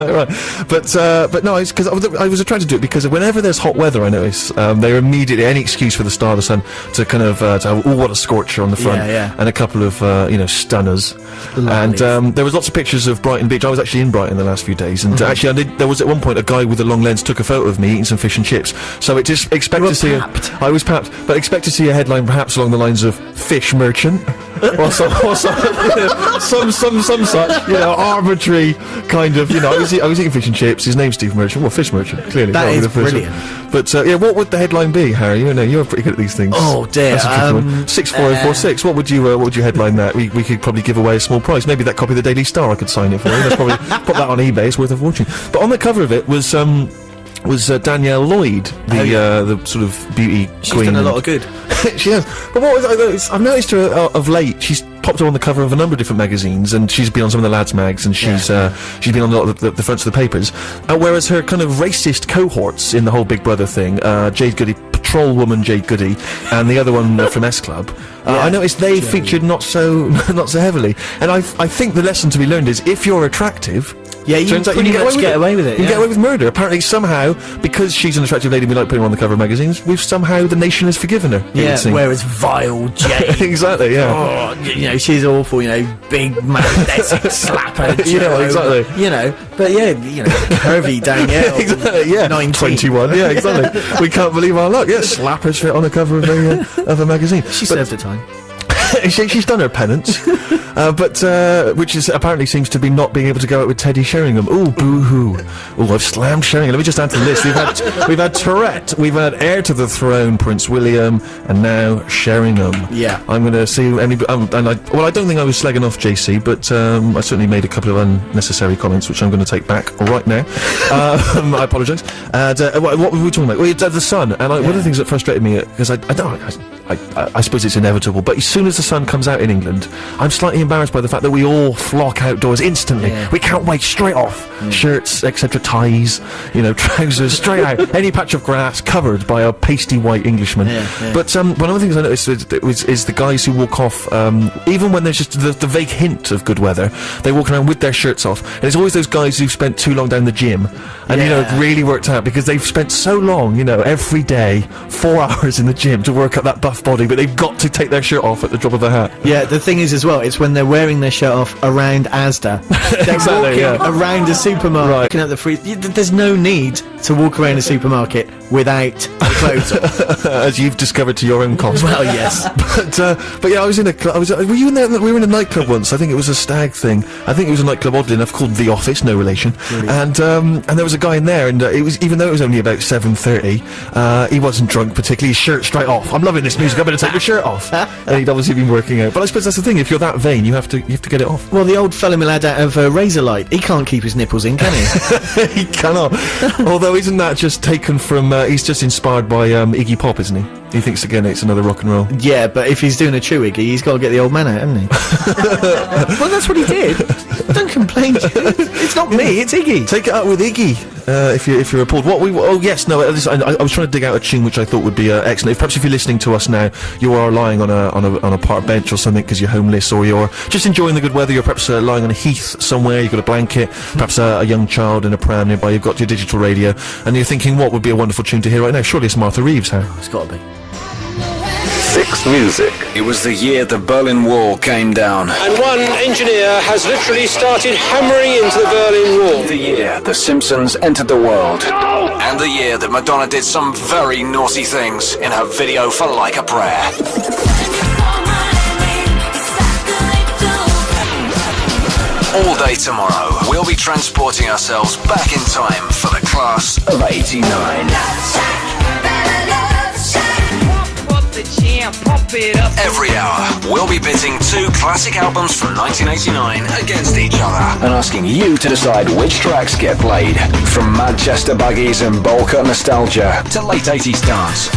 Right, but no, because I was attracted to it because whenever there's hot weather, I notice they're immediately any excuse for the Star of the Sun to kind of to have what a scorcher on the front, and a couple of stunners. Lovely. And there was lots of pictures of Brighton Beach. I was actually in Brighton the last few days, and actually there was at one point a guy with a long lens took a photo of me eating some fish and chips. So it just expect to see I was papped, but expect to see a headline perhaps along the lines of fish merchant. or some such, arbitrary kind of, I was eating fish and chips. His name's Steve Merchant. Well, fish merchant, clearly. That is brilliant. But what would the headline be, Harry? You're pretty good at these things. Oh dear. 64046. What would you headline that? We could probably give away a small prize. Maybe that copy of the Daily Star I could sign it for you. That's probably put that on eBay. It's worth a fortune. But on the cover of it was Danielle Lloyd, the sort of beauty queen. She's done a lot of good. She has. But I've noticed her of late. She's popped up on the cover of a number of different magazines, and she's been on some of the lads' mags, and she's been on a lot of the fronts of the papers. Whereas her kind of racist cohorts in the whole Big Brother thing, Jade Goody, patrol woman Jade Goody, and the other one from S Club, I noticed they featured not so heavily. And I think the lesson to be learned is if you're attractive. Yeah, you can pretty much get away with it. You can get away with murder. Apparently, somehow, because she's an attractive lady, we like putting her on the cover of magazines. The nation has forgiven her. Yeah, whereas vile Jade. Exactly. Yeah. Oh, she's awful. Big magnetic slapper. Yeah, exactly. But curvy Danielle. Exactly. Yeah. 21. Yeah, exactly. We can't believe our luck. Yeah, slappers fit on the cover of a magazine. She served her time. She's done her penance, but which is apparently seems to be not being able to go out with Teddy Sheringham. Ooh, boo-hoo! Ooh, I've slammed Sheringham. Let me just add to the list. We've had Tourette, we've had heir to the throne Prince William, and now Sheringham. Yeah, I'm going to see any. I don't think I was slagging off JC, but I certainly made a couple of unnecessary comments, which I'm going to take back right now. I apologise. What were we talking about? We had the Sun, and one of the things that frustrated me because I suppose it's inevitable, but as soon as the Sun comes out in England, I'm slightly embarrassed by the fact that we all flock outdoors instantly. Yeah. We can't wait, straight off. Shirts, etc., ties, trousers, straight out. Any patch of grass covered by a pasty white Englishman. But one of the things I noticed is the guys who walk off, even when there's just the vague hint of good weather, they walk around with their shirts off. And it's always those guys who've spent too long down the gym, and it really worked out because they've spent so long, every day, 4 hours in the gym to work up that buff body, but they've got to take their shirt off at the drop of a hat. Yeah, the thing is as well, it's when they're wearing their shirt off around Asda. They're walking around a supermarket, looking at the freezer. There's no need to walk around a supermarket without the clothes on. As you've discovered to your own cost. Well, yes. But I was in a club. Were you in there? We were in a nightclub once. I think it was a stag thing. I think it was a nightclub, oddly enough, called The Office, no relation. Brilliant. And there was a guy in there, and it was, even though it was only about 7:30, he wasn't drunk particularly. His shirt straight off. I'm loving this music. I'm going to take your shirt off. And he'd obviously been working out. But I suppose that's the thing. If you're that vain, you have to get it off. Well, the old fellow lad out of Razorlight, he can't keep his nipples in, can he? He cannot. Although, isn't that just taken from? He's just inspired by Iggy Pop, isn't he? He thinks again it's another rock and roll. Yeah, but if he's doing a true Iggy, he's got to get the old man out, hasn't he? Well, that's what he did. Don't complain. It's not me. It's Iggy. Take it out with Iggy. If you're appalled. I was trying to dig out a tune which I thought would be excellent. Perhaps if you're listening to us now, you are lying on a park bench or something because you're homeless, or you're just enjoying the good weather. You're perhaps lying on a heath somewhere. You've got a blanket, perhaps a young child in a pram nearby. You've got your digital radio, and you're thinking, what would be a wonderful tune to hear right now? Surely it's Martha Reeves, huh? It's got to be. 6 Music. It was the year the Berlin Wall came down. And one engineer has literally started hammering into the Berlin Wall. The year The Simpsons entered the world. No! And the year that Madonna did some very naughty things in her video for Like a Prayer. All day tomorrow, we'll be transporting ourselves back in time for the class of 89. Every hour, we'll be pitting 2 classic albums from 1989 against each other and asking you to decide which tracks get played. From Manchester buggies and bowl cut nostalgia to late 80s dance.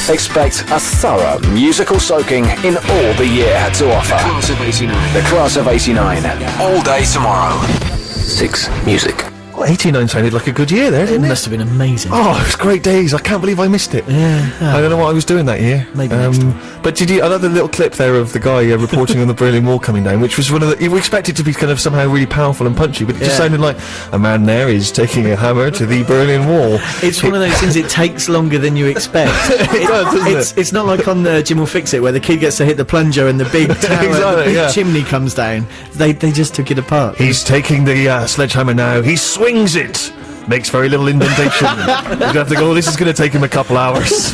Expect a thorough musical soaking in all the year had to offer. The Class of 89. The Class of 89. All day tomorrow. 6 Music. Well, 89 sounded like a good year there, It didn't it? must have been amazing. Oh, it was great days. I can't believe I missed it. Yeah. I don't know what I was doing that year. Maybe next time. But did you another little clip there of the guy reporting on the Berlin Wall coming down, which was one of the. You expected to be kind of somehow really powerful and punchy, but it just Yeah. sounded like a man there is taking a hammer to the Berlin Wall. It's one of those things. It takes longer than you expect. It does, doesn't It's not like on the Jim Will Fix It where the kid gets to hit the plunger and the big tower, Exactly, the big yeah. chimney comes down. They just took it apart. He's taking the sledgehammer now. He swings it. Makes very little indentation. You have to go, this is going to take him a couple hours.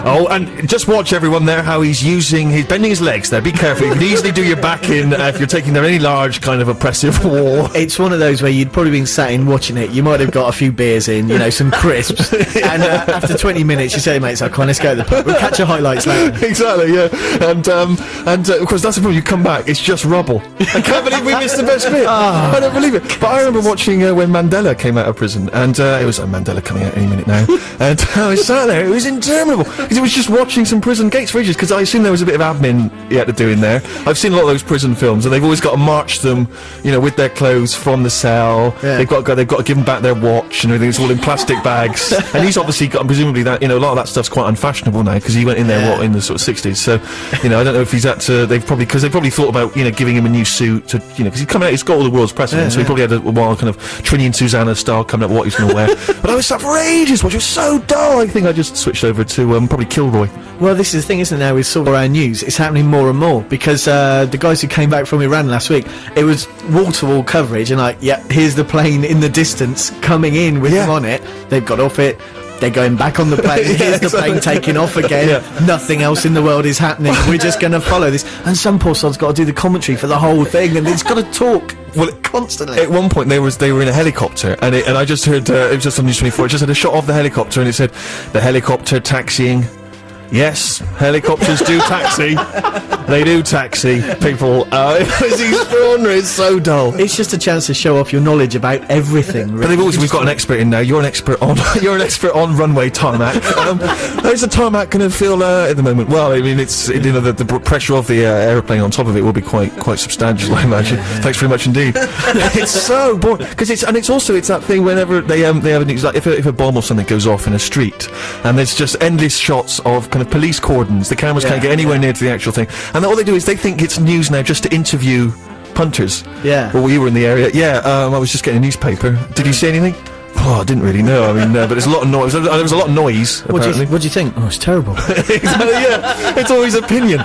Oh, and just watch everyone there, how he's bending his legs there. Be careful. You can easily do your back in if you're taking down any large kind of oppressive wall. It's one of those where you'd probably been sat in watching it. You might have got a few beers in, some crisps, and after 20 minutes you say, mate, so come on, let's go to the pub. We'll catch your highlights later. Exactly, yeah. And of course that's the problem. You come back, it's just rubble. I can't believe we missed the best bit. I don't believe it. But I remember watching when Mandela came out of prison, and it was Mandela coming out any minute now, and I was sat there. It was interminable because it was just watching some prison gates for ages. Because I assume there was a bit of admin you had to do in there. I've seen a lot of those prison films, and they've always got to march them, with their clothes from the cell. Yeah. They've got to give them back their watch and everything. It's all in plastic bags. And he's obviously got, presumably that a lot of that stuff's quite unfashionable now because he went in there in the sort of 60s. So I don't know if he's had to. They've probably thought about giving him a new suit to because he's coming out. He's got all the world's precedent, so he probably had a while kind of Trini and Susanna style coming up with what he's going to wear. But I was sat for ages watching. It was so dull. I think I just switched over to probably Kilroy. Well, this is the thing, isn't it, now with sort of our news, it's happening more and more, because the guys who came back from Iran last week, it was wall-to-wall coverage, and here's the plane in the distance coming in with them on it, they've got off it, they're going back on the plane, here's the plane taking off again, nothing else in the world is happening, we're just going to follow this, and some poor sod's got to do the commentary for the whole thing, and it's got to talk constantly. At one point, they were in a helicopter, and I just heard it was just on News 24. It just had a shot of the helicopter, and it said the helicopter taxiing. Yes, helicopters do taxi. They do taxi people. It was extraordinary. It's so dull. It's just a chance to show off your knowledge about everything. But we've got an expert in now. You're an expert on runway tarmac. How's the tarmac going to feel at the moment? Well, I mean, it's the pressure of the aeroplane on top of it will be quite substantial, I imagine. Thanks very much indeed. It's so boring because it's that thing whenever they have a news, like if a bomb or something goes off in a street, and there's just endless shots of kind of police cordons. The cameras can't get anywhere near to the actual thing, and all they do is they think it's news now just to interview punters. Yeah. Well, you were in the area. Yeah. I was just getting a newspaper. Did you see anything? Oh, I didn't really know. I mean, but there's a lot of noise. There was a lot of noise. Apparently. What do you think? Oh, it's terrible. Yeah, it's always opinion.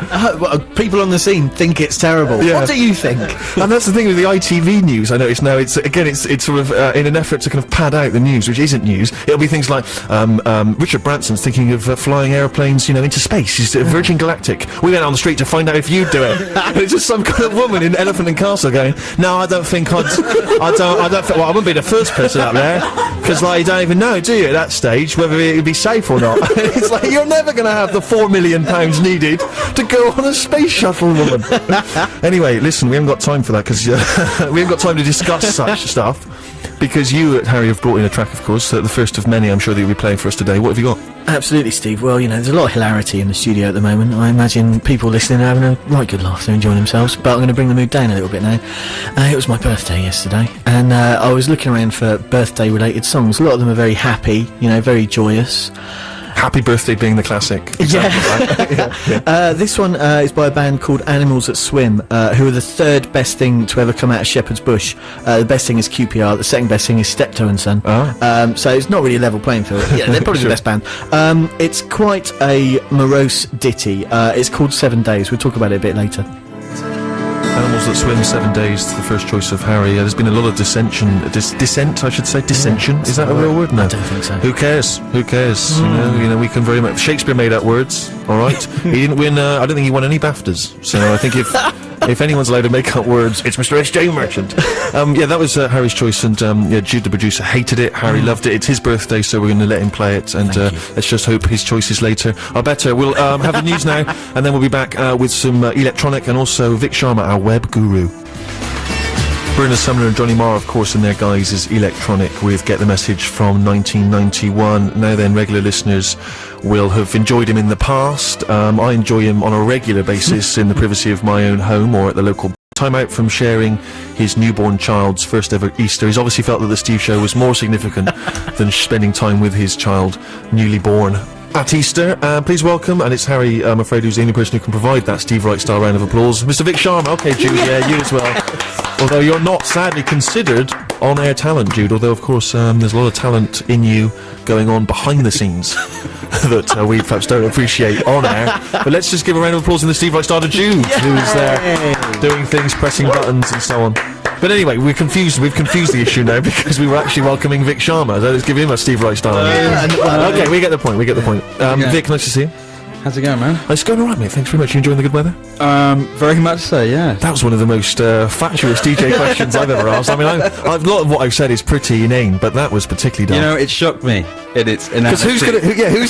People on the scene think it's terrible. Yeah. What do you think? And that's the thing with the ITV news. I notice now it's sort of in an effort to kind of pad out the news, which isn't news. It'll be things like Richard Branson's thinking of flying airplanes, into space. He's Virgin Galactic. We went on the street to find out if you'd do it. And it's just some kind of woman in Elephant and Castle going, "No, I don't think I wouldn't be the first person up there." Because, you don't even know, do you, at that stage, whether it would be safe or not. It's like, you're never going to have the £4 million needed to go on a space shuttle, woman. Anyway, listen, we haven't got time for that, because we haven't got time to discuss such stuff. Because you, Harry, have brought in a track, of course, the first of many, I'm sure, that you'll be playing for us today. What have you got? Absolutely, Steve. Well, there's a lot of hilarity in the studio at the moment. I imagine people listening are having a right good laugh. They're enjoying themselves. But I'm going to bring the mood down a little bit now. It was my birthday yesterday, and I was looking around for birthday-related songs. A lot of them are very happy, very joyous. Happy Birthday being the classic. This one is by a band called Animals That Swim, who are the third best thing to ever come out of Shepherd's Bush. The best thing is QPR, the second best thing is Steptoe and Son. So it's not really a level playing field. Yeah, they're probably the best band. It's quite a morose ditty. It's called 7 Days. We'll talk about it a bit later. Animals That Swim, 7 Days, the first choice of Harry. There's been a lot of dissent, I should say. Dissension? Is that a real word? No. I don't think so. Who cares? We can very much... Shakespeare made up words, alright? He didn't win, I don't think he won any BAFTAs. So I think if anyone's allowed to make up words, it's Mr. S.J. Merchant. That was Harry's choice, and Jude, the producer, hated it. Harry loved it. It's his birthday, so we're going to let him play it, and let's just hope his choice is later. I better. We'll have the news now, and then we'll be back with some electronic, and also Vic Sharma, our web guru. Bernard Sumner and Johnny Marr, of course, and their guys is electronic with Get the Message from 1991. Now then, regular listeners will have enjoyed him in the past. I enjoy him on a regular basis in the privacy of my own home or at the local time out from sharing his newborn child's first ever Easter. He's obviously felt that the Steve Show was more significant than spending time with his child, newly born. At Easter, please welcome, and it's Harry, I'm afraid, who's the only person who can provide that Steve Wright-style round of applause, Mr. Vic Sharma. Okay, Jude, yeah, you as well. Although you're not, sadly, considered on-air talent, Jude, although, of course, there's a lot of talent in you going on behind the scenes that we perhaps don't appreciate on air. But let's just give a round of applause in the Steve Wright-style to Jude, who's there doing things, pressing buttons and so on. But anyway, we've confused the issue now because we were actually welcoming Vic Sharma, so let's give him a Steve Wright-style. Okay, we get the point, Vic, nice to see you. How's it going, man? It's going alright, mate. Thanks very much. You enjoying the good weather? Very much so, yeah. That was one of the most fatuous DJ questions I've ever asked. I mean, a lot of what I've said is pretty inane, but that was particularly dumb. You know, it shocked me in its because who's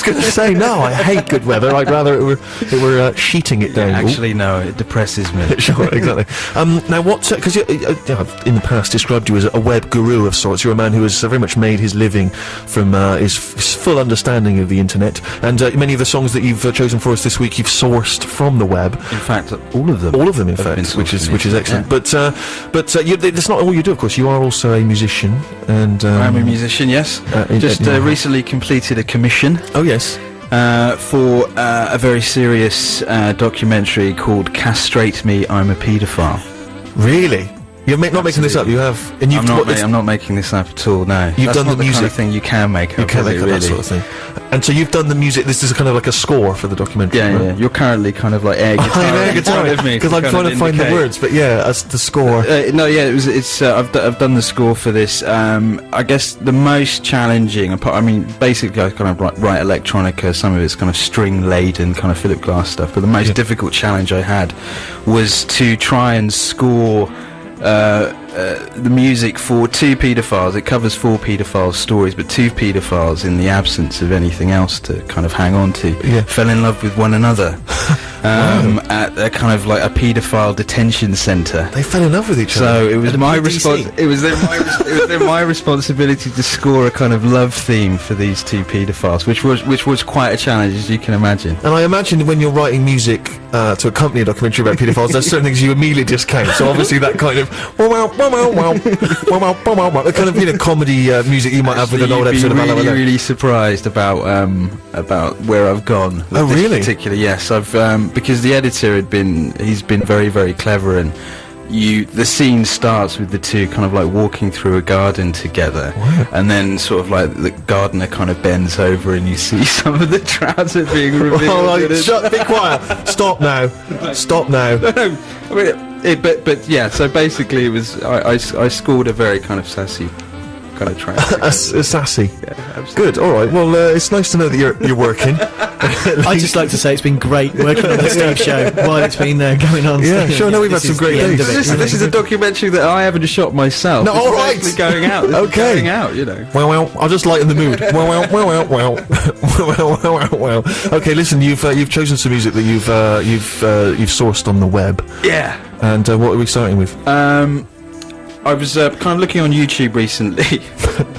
gonna say no? I hate good weather. I'd rather it were sheeting it down. Actually, no, it depresses me. Sure, exactly. Now, what? Because I've in the past described you as a web guru of sorts. You're a man who has very much made his living from his full understanding of the internet, and many of the songs that you've chosen for us this week, you've sourced from the web. In fact, all of them. All of them, in fact, which is excellent. Yeah. But that's not all you do, of course. You are also a musician, and I'm a musician. Yes. Recently completed a commission. Oh yes. For a very serious documentary called "Castrate Me, I'm a Paedophile." Really? You're not making this up. You have, and you've. I'm not making this up at all. No, you've done the music. Kind of thing you can make up. You can make up that sort of thing. And so you've done the music. This is kind of like a score for the documentary. Yeah, right? Yeah. You're currently kind of like air guitar with me because I'm trying to find the words. But yeah, as the score. I've done the score for this. I guess the most challenging. I mean, basically, I kind of write electronica. Some of it's kind of string laden, kind of Philip Glass stuff. But the most difficult challenge I had was to try and score the music for two paedophiles. It covers 4 paedophile stories, but 2 paedophiles in the absence of anything else to kind of hang on to. Yeah. Fell in love with one another at a kind of like a paedophile detention centre. They fell in love with each other. So it was my it was then my responsibility to score a kind of love theme for these 2 paedophiles, which was quite a challenge, as you can imagine. And I imagine when you're writing music to accompany a documentary about paedophiles, there's certain things you immediately discount. So obviously that kind of the kind of comedy music you might have with an old episode of Hello Hello. You'd be really surprised about where I've gone. With oh this really? Particular, yes. I've because the editor he's been very, very clever, and the scene starts with the 2 kind of like walking through a garden together. Wow. And then sort of like the gardener kind of bends over and you see some of the trouser being revealed. Be quiet. Stop now. Stop now. No, I mean, but yeah, so basically it was I scored a very kind of sassy kind of track. a sassy. Yeah, absolutely. Good. All right. Well, it's nice to know that you're working. I'd just like to say it's been great working on the Steve Show while it's been going on. Yeah, sure. I know we've had some great days. This is a documentary that I haven't shot myself. No, all right. It's going out. Okay. Going out, you know. Well, I'll just lighten the mood. Well. Okay, listen. You've chosen some music that you've sourced on the web. Yeah. And what are we starting with? I was kind of looking on YouTube recently.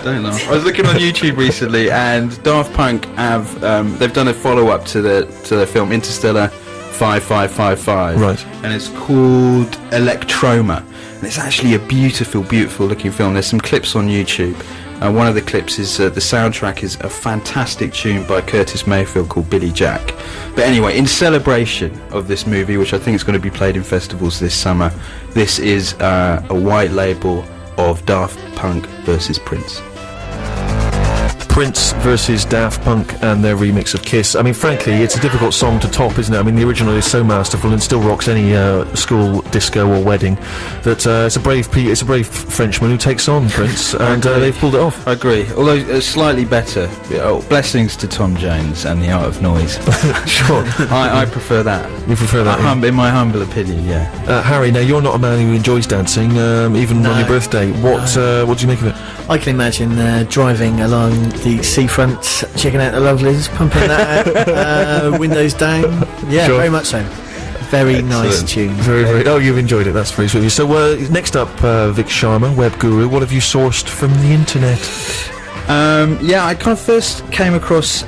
Don't laugh. I was looking on YouTube recently, and Daft Punk have they've done a follow-up to their film Interstellar 5555. Right. And it's called Electroma, and it's actually a beautiful, beautiful looking film. There's some clips on YouTube. One of the clips is the soundtrack is a fantastic tune by Curtis Mayfield called Billy Jack. But anyway, in celebration of this movie, which I think is going to be played in festivals this summer, this is a white label of Daft Punk versus Prince. Prince versus Daft Punk and their remix of Kiss. I mean, frankly, it's a difficult song to top, isn't it? I mean, the original is so masterful and still rocks any school disco or wedding. That it's a brave Frenchman who takes on Prince, and they've pulled it off. I agree, although slightly better. Blessings to Tom Jones and the Art of Noise. Sure, I prefer that. You prefer that? In my humble opinion, yeah. Harry, now you're not a man who enjoys dancing, even on your birthday. What do you make of it? I can imagine driving along the seafront, checking out the lovelies, pumping that out, windows down. Yeah, sure. Very much so. Very nice tune. Very. Oh, you've enjoyed it. That's very sweet of you. So next up, Vic Sharma, web guru. What have you sourced from the internet? Yeah, I kind of first came across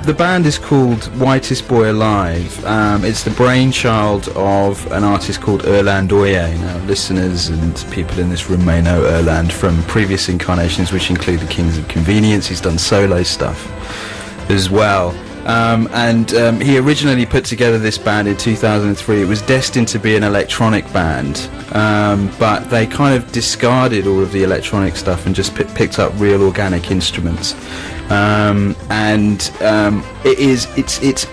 the band is called Whitest Boy Alive. It's the brainchild of an artist called Erland Oye. Now, listeners and people in this room may know Erland from previous incarnations, which include the Kings of Convenience. He's done solo stuff as well. He originally put together this band in 2003. It was destined to be an electronic band, but they kind of discarded all of the electronic stuff and just picked up real organic instruments. It's